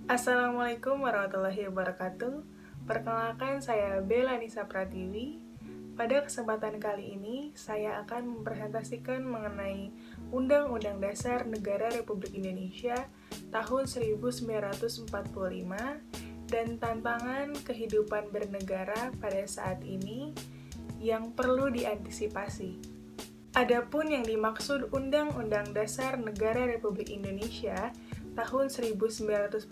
Assalamualaikum warahmatullahi wabarakatuh. Perkenalkan, saya Bella Nisa Pratiwi. Pada kesempatan kali ini, saya akan mempresentasikan mengenai Undang-Undang Dasar Negara Republik Indonesia tahun 1945 dan tantangan kehidupan bernegara pada saat ini yang perlu diantisipasi. Adapun yang dimaksud Undang-Undang Dasar Negara Republik Indonesia tahun 1945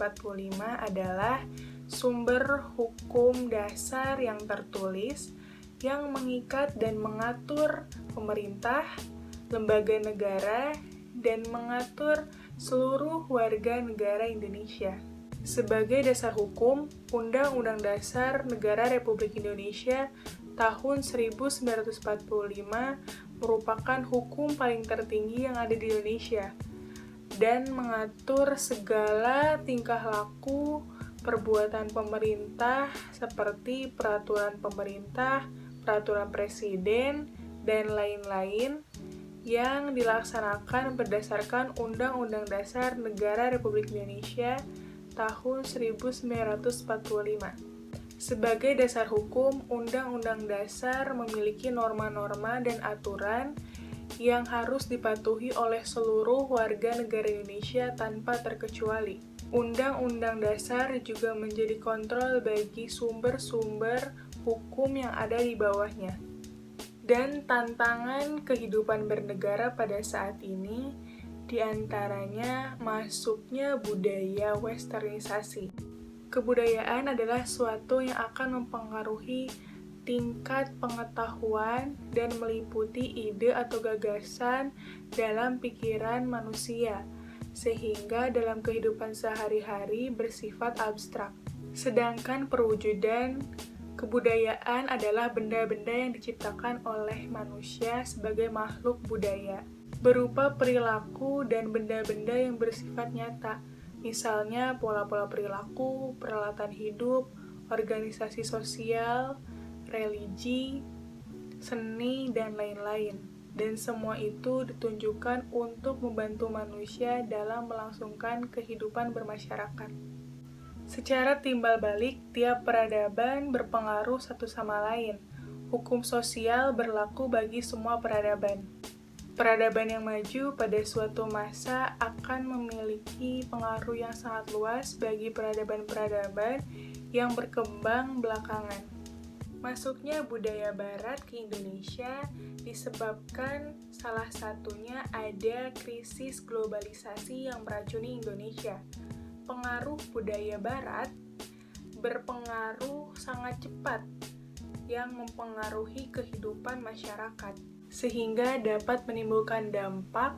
adalah sumber hukum dasar yang tertulis yang mengikat dan mengatur pemerintah, lembaga negara, dan mengatur seluruh warga negara Indonesia. Sebagai dasar hukum, Undang-Undang Dasar Negara Republik Indonesia tahun 1945 merupakan hukum paling tertinggi yang ada di Indonesia dan mengatur segala tingkah laku perbuatan pemerintah seperti peraturan pemerintah, peraturan presiden, dan lain-lain yang dilaksanakan berdasarkan Undang-Undang Dasar Negara Republik Indonesia tahun 1945. Sebagai dasar hukum, Undang-Undang Dasar memiliki norma-norma dan aturan yang harus dipatuhi oleh seluruh warga negara Indonesia tanpa terkecuali. Undang-Undang Dasar juga menjadi kontrol bagi sumber-sumber hukum yang ada di bawahnya. Dan tantangan kehidupan bernegara pada saat ini, diantaranya masuknya budaya westernisasi. Kebudayaan adalah suatu yang akan mempengaruhi tingkat pengetahuan dan meliputi ide atau gagasan dalam pikiran manusia, sehingga dalam kehidupan sehari-hari bersifat abstrak. Sedangkan perwujudan kebudayaan adalah benda-benda yang diciptakan oleh manusia sebagai makhluk budaya, berupa perilaku dan benda-benda yang bersifat nyata, misalnya pola-pola perilaku, peralatan hidup, organisasi sosial, religi, seni, dan lain-lain. Dan semua itu ditunjukkan untuk membantu manusia dalam melangsungkan kehidupan bermasyarakat. Secara timbal balik, tiap peradaban berpengaruh satu sama lain. Hukum sosial berlaku bagi semua peradaban. Peradaban yang maju pada suatu masa akan memiliki pengaruh yang sangat luas bagi peradaban-peradaban yang berkembang belakangan. Masuknya budaya barat ke Indonesia disebabkan salah satunya ada krisis globalisasi yang meracuni Indonesia. Pengaruh budaya barat berpengaruh sangat cepat yang mempengaruhi kehidupan masyarakat, sehingga dapat menimbulkan dampak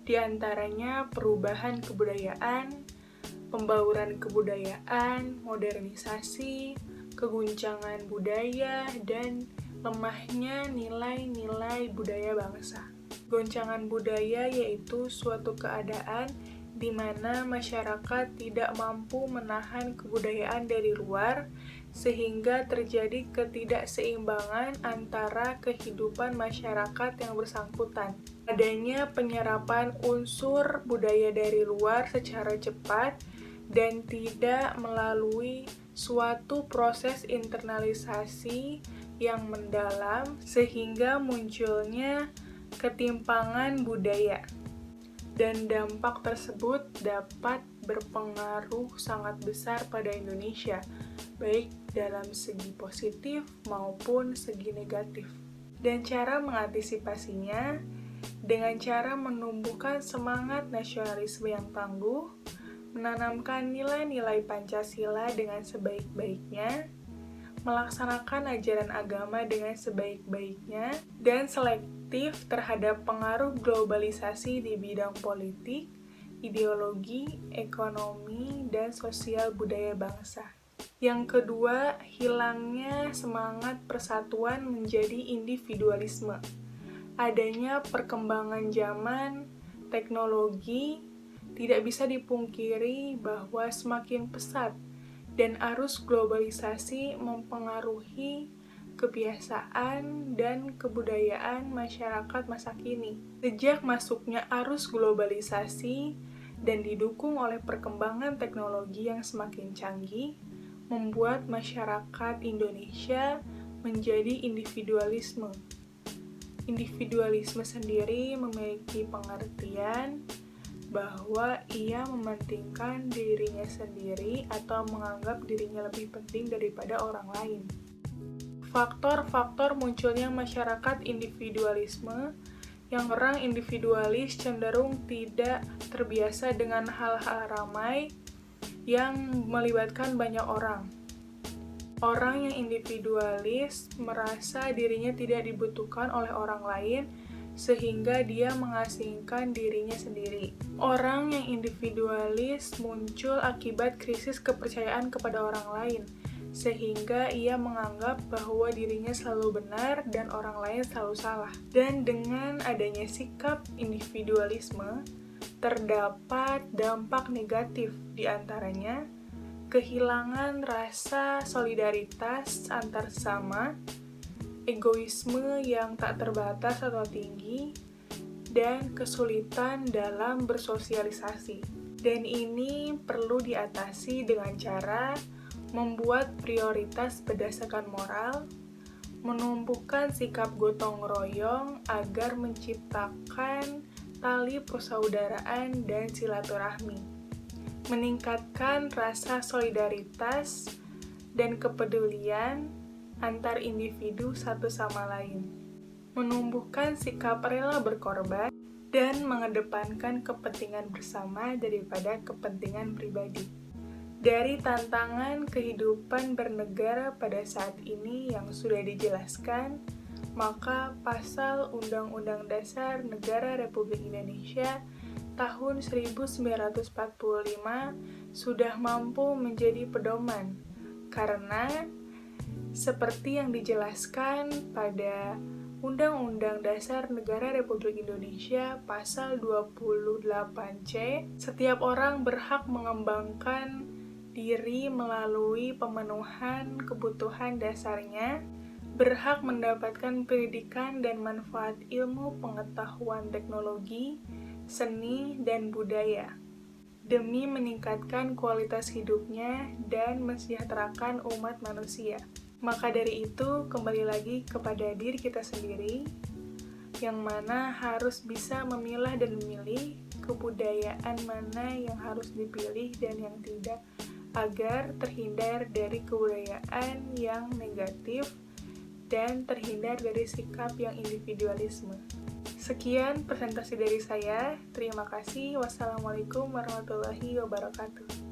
diantaranya perubahan kebudayaan, pembauran kebudayaan, modernisasi, keguncangan budaya, dan lemahnya nilai-nilai budaya bangsa. Goncangan budaya yaitu suatu keadaan di mana masyarakat tidak mampu menahan kebudayaan dari luar, sehingga terjadi ketidakseimbangan antara kehidupan masyarakat yang bersangkutan. Adanya penyerapan unsur budaya dari luar secara cepat dan tidak melalui suatu proses internalisasi yang mendalam, sehingga munculnya ketimpangan budaya. Dan dampak tersebut dapat berpengaruh sangat besar pada Indonesia, baik dalam segi positif maupun segi negatif. Dan cara mengantisipasinya dengan cara menumbuhkan semangat nasionalisme yang tangguh, menanamkan nilai-nilai Pancasila dengan sebaik-baiknya, melaksanakan ajaran agama dengan sebaik-baiknya, dan selektif terhadap pengaruh globalisasi di bidang politik, ideologi, ekonomi, dan sosial budaya bangsa. Yang kedua, hilangnya semangat persatuan menjadi individualisme. Adanya perkembangan zaman, teknologi, tidak bisa dipungkiri bahwa semakin pesat dan arus globalisasi mempengaruhi kebiasaan dan kebudayaan masyarakat masa kini. Sejak masuknya arus globalisasi dan didukung oleh perkembangan teknologi yang semakin canggih, membuat masyarakat Indonesia menjadi individualisme. Individualisme sendiri memiliki pengertian bahwa ia mementingkan dirinya sendiri atau menganggap dirinya lebih penting daripada orang lain. Faktor-faktor munculnya masyarakat individualisme yang orang individualis cenderung tidak terbiasa dengan hal-hal ramai yang melibatkan banyak orang. Orang yang individualis merasa dirinya tidak dibutuhkan oleh orang lain sehingga dia mengasingkan dirinya sendiri. Orang yang individualis muncul akibat krisis kepercayaan kepada orang lain, sehingga ia menganggap bahwa dirinya selalu benar dan orang lain selalu salah. Dan dengan adanya sikap individualisme, terdapat dampak negatif di antaranya kehilangan rasa solidaritas antar sesama, egoisme yang tak terbatas atau tinggi, dan kesulitan dalam bersosialisasi. Dan ini perlu diatasi dengan cara membuat prioritas berdasarkan moral, menumbuhkan sikap gotong royong agar menciptakan tali persaudaraan dan silaturahmi, meningkatkan rasa solidaritas dan kepedulian antar individu satu sama lain, menumbuhkan sikap rela berkorban, dan mengedepankan kepentingan bersama daripada kepentingan pribadi. Dari tantangan kehidupan bernegara pada saat ini yang sudah dijelaskan, maka pasal Undang-Undang Dasar Negara Republik Indonesia tahun 1945 sudah mampu menjadi pedoman, karena seperti yang dijelaskan pada Undang-Undang Dasar Negara Republik Indonesia pasal 28C, setiap orang berhak mengembangkan diri melalui pemenuhan kebutuhan dasarnya, berhak mendapatkan pendidikan dan manfaat ilmu pengetahuan teknologi, seni, dan budaya, demi meningkatkan kualitas hidupnya dan mensejahterakan umat manusia. Maka dari itu, kembali lagi kepada diri kita sendiri, yang mana harus bisa memilah dan memilih kebudayaan mana yang harus dipilih dan yang tidak, agar terhindar dari kebudayaan yang negatif dan terhindar dari sikap yang individualisme. Sekian presentasi dari saya. Terima kasih. Wassalamualaikum warahmatullahi wabarakatuh.